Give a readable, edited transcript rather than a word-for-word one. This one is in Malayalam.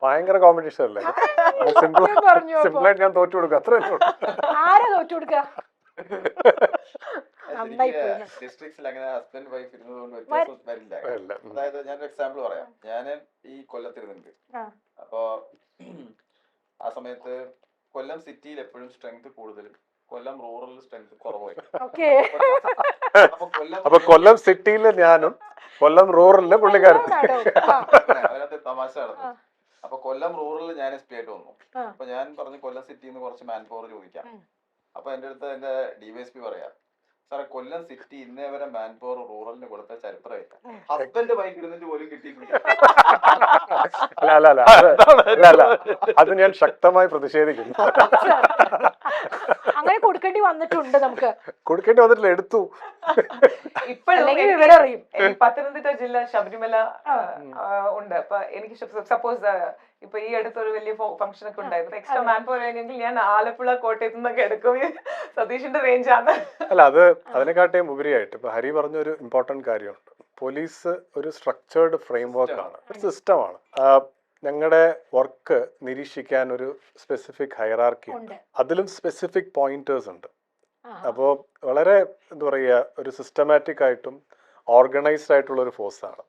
ഭയങ്കര കോമ്പറ്റീഷൻ അല്ലേ? സിമ്പിളായിട്ട് ഞാൻ തോറ്റു കൊടുക്കും, അത്ര ആരാ തോറ്റു കൊടുക്കുക? ഡിസ്ട്രിക്ട്സിൽ അങ്ങനെ ഹസ്ബൻഡ് വൈഫ് ഇരുന്നതുകൊണ്ട് വ്യത്യാസം വരില്ല. അതായത് ഞാനൊരു എക്സാമ്പിൾ പറയാം. ഞാൻ ഈ കൊല്ലത്തിരുന്നുണ്ട്. അപ്പോ ആ സമയത്ത് കൊല്ലം സിറ്റിയിൽ എപ്പോഴും സ്ട്രെങ്ത് കൂടുതലും, കൊല്ലം റൂറൽ സ്ട്രെങ്ത് കുറവായിരിക്കും. അപ്പൊ കൊല്ലം സിറ്റിയില് ഞാനും കൊല്ലം റൂറലില് പുള്ളിക്കാരൻ. അതിനകത്ത് തമാശ നടന്നു. അപ്പൊ കൊല്ലം റൂറലിൽ ഞാൻ എസ് പി ആയിട്ട് വന്നു. അപ്പൊ ഞാൻ പറഞ്ഞു കൊല്ലം സിറ്റിന്ന് കുറച്ച് മാൻ പവർ ചോദിക്കാം. അപ്പൊ എന്റെ അടുത്ത് എന്റെ ഡിവൈഎസ്പി പറയാ, സാറേ കൊല്ലം സിറ്റി ഇന്നേ വരെ മാൻ പവർ റൂറലിന് കൊടുത്ത ചരിത്രമില്ല, ഹസ്ബൻഡ് വൈഫ് ഇരുന്നിട്ട് പോലും കിട്ടിയിട്ടില്ല. അല്ല, അത് ഞാൻ ശക്തമായി പ്രതിഷേധിക്കുന്നു. അങ്ങനെ കൊടുക്കേണ്ടി വന്നിട്ടുണ്ട്, നമുക്ക് കൊടുക്കേണ്ടി വന്നിട്ടില്ല, എടുത്തു. ഇപ്പോഴും വിവരം അറിയും. പത്തനംതിട്ട ജില്ല ശബരിമല ഉണ്ട്. അപ്പൊ എനിക്ക് സപ്പോസ് ഇപ്പൊ ഈ അടുത്തൊരു വലിയ ഫംഗ്ഷൻ ഒക്കെ ഉണ്ടായിരുന്നു, എക്സ്ട്രാ മാൻ പവർ ആണെങ്കിൽ ഞാൻ ആലപ്പുഴ കോട്ടയത്ത് നിന്നൊക്കെ എടുക്കും. സതീഷിന്റെ റേഞ്ചാണ്. അല്ല, അത് അതിനെക്കാട്ടിയും ഉപരിയായിട്ട് ഇപ്പൊ ഹരി പറഞ്ഞൊരു ഇമ്പോർട്ടന്റ് കാര്യമുണ്ട്. പോലീസ് ഒരു സ്ട്രക്ചേർഡ് ഫ്രെയിം വർക്കാണ്, ഒരു സിസ്റ്റമാണ്. ഞങ്ങളുടെ വർക്ക് നിരീക്ഷിക്കാൻ ഒരു സ്പെസിഫിക് ഹൈറാർക്കി ഉണ്ട്, അതിലും സ്പെസിഫിക് പോയിന്റേഴ്സ് ഉണ്ട്. അപ്പോൾ വളരെ എന്താ പറയുക, ഒരു സിസ്റ്റമാറ്റിക് ആയിട്ടും ഓർഗനൈസ്ഡ് ആയിട്ടുള്ള ഒരു ഫോഴ്സാണ്.